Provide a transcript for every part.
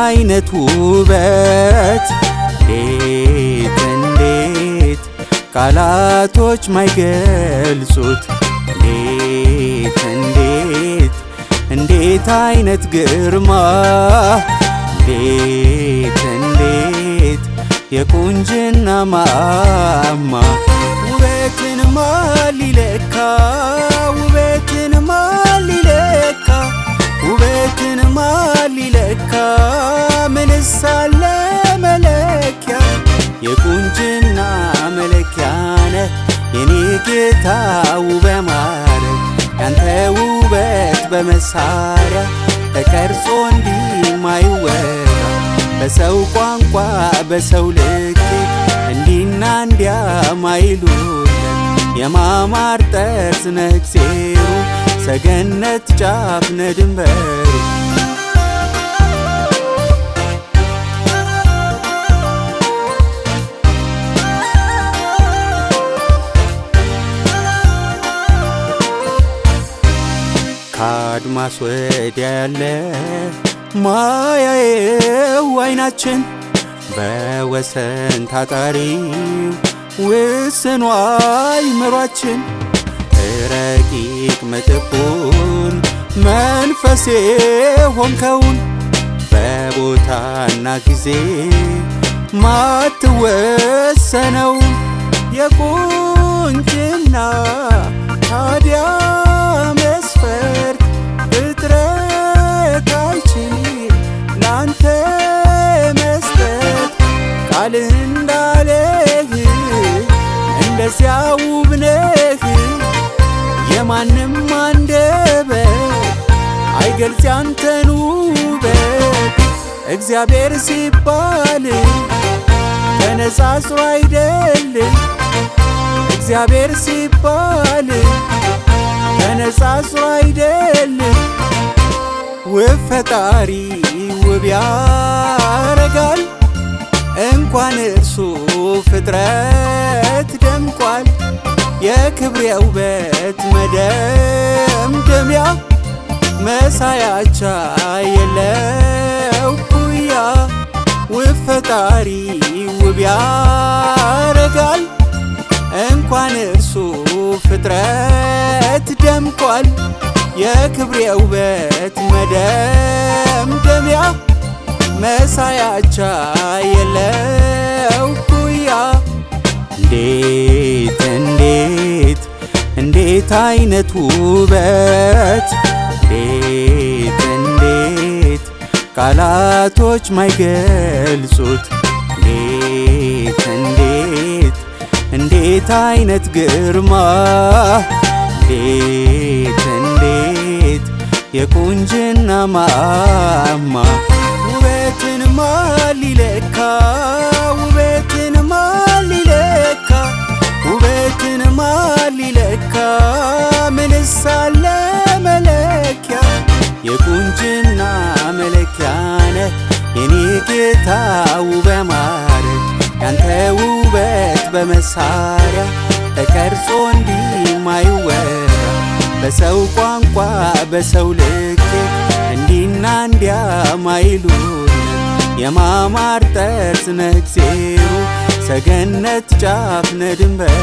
አይነት ውበት እንዴት ቃላቶች ማይገልጹት እንዴት አይነት ግርማ እንዴት የቁንጅና ማማ ውበትን ማን ሊለካ ውበትን ማን ሊለካ ውበትን ማን ሊለካ ምንስ አለ መለኪያ የቁንጅና መለኪያ ነህ የኔ ጌታ ውብ ያማረ ያንተ ውበት በመሳሪያ ተቀርጾ እንዲህ ማይወራ በሰው ቋንቋ በሰው ልክ እንዲና እንዲያ ማይሉለት የማማር ጠርዝ ነህ እግዜሩ ሰገነት ጫፍ ነህ ድንበሩ ከአድማስ ወዲያ ያለ ማያየው አይናችን በወሰን ታጣሪው ውስኑ አእምሯችን ረቂቅ ምጥቁን መንፈሴ ሆንከውን በቦታና ጊዜ ማትወሰነው የቁንጅና ታዲያ መስፈርት ፍጥረት አይችል ላንተ መስጠት ቃል እንዳለህ እንደዚያ ውብ ነህ የማንም አንደበት አይገልጽ ያንተን ውበት እግዚአብሔር ሲባል ተነጻጽሮ አይደል እግዚአብሔር ሲባል ተነጻጽሮ አይደል ውብ ፈጣሪ ውብ ያረጋል እንኳን እርሱ ፍጥረት ደምቋል የክብሬ ውበት መደምደሚያ መሳያቻ የለው ኩያ ውብ ፈጣሪ ውብ ያረጋል እንኳን እርሱ ፍጥረት ደምቋል የክብሬ ውበት መደምደሚያ መሳያቻ የለው ኩያ እንዴት አይነት ውበት እንዴት ቃላቶች ማይገልጹት እንዴት አይነት ግርማ እንዴት የቁንጅና ማማ ውበትን ማን ሊለካ ውበትን ማን ሊለካ ውበትን ማን ሊለካ ምንስ አለ መለኪያ የቁንጅና መለኪያ ነህ የኔ ጌታ ውብ ያማረ ያንተ ውበት በመሳሪያ ተቀርጾ እንዲህ ማይወራ በሰው ቋንቋ በሰው ልክ እንዲና እንዲያ ማይሉለት የማማር ጠርዝ ነህ እግዜሩ ሰገነት ጫፍ ነህ ድንበሩ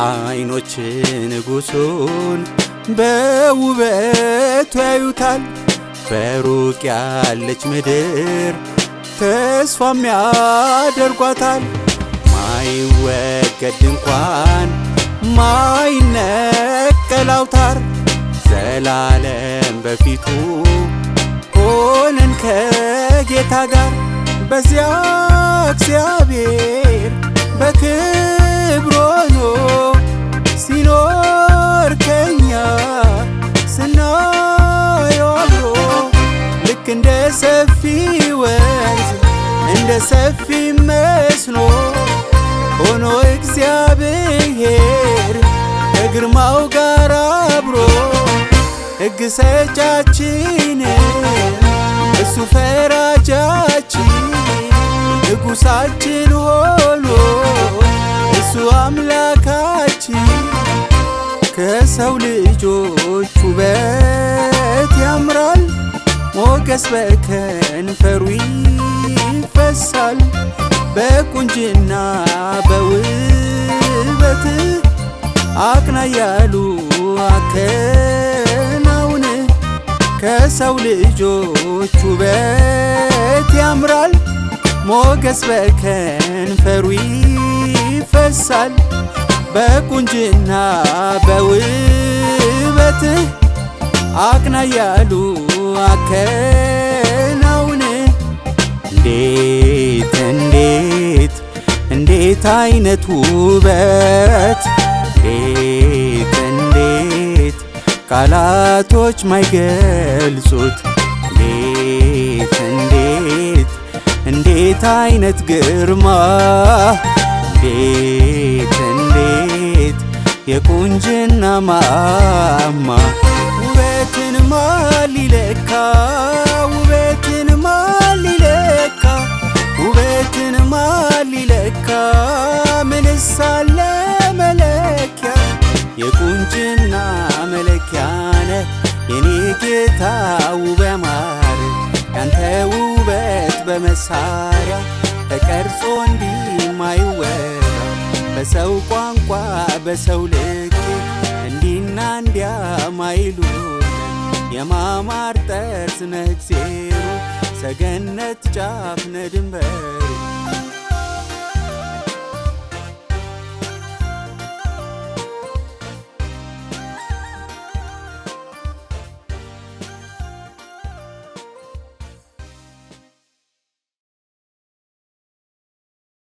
አይኖች ንጉሱን በውበቱ ያዩታል በሩቅ ያለች ምድር ተስፋም ያደርጓታል ማይወገድ እንኳን ማይነቀል አውታር ዘላለም በፊቱ ሆነን ከጌታ ጋር በዚያ እግዚአብሔር በክብር ሆኖ ሲኖር ከኛ ስናየው አብሮ ልክ እንደ ሰፊ ወንዝ እንደ ሰፊ መስኖ ሆኖ ከግርማው ጋር አብሮ ሕግ ሰጫችን እሱ ፈራጃችን ንጉሳችን ሆኖ እሱ አምላካችን ከሰው ልጆች ውበት ያምራል ሞገስ በከንፈሩ ይፈሳል በቁንጅና በውበት አቅና ያሉ አከናውን ከሰው ልጆች ውበት ያምራል ሞገስ በከንፈሩ ይፈሳል በቁንጅና በውበት አቅና ያሉ አከናውን እንዴት አይነት ውበት እንዴት ቃላቶች ማይገልጹት እንዴት አይነት ግርማ እንዴት የቁንጅና ማማ ውበትን ማን ሊለካ ውበትን ማን ሊለካ ውበትን ማን ሊለካ ምንስ አለ መለኪያ የቁንጅና መለኪያ ነህ የኔ ጌታ ውብ ያማረ ያንተ ውበት በመሳሪያ ተቀርጾ እንዲማይወራ በሰው ቋንቋ በሰው ልክ እንዲና እንዲያ ማይሉት የማማር ጠርዝ ነህ እግዜሩ ሰገነት ጫፍ ነህ ድንበሩ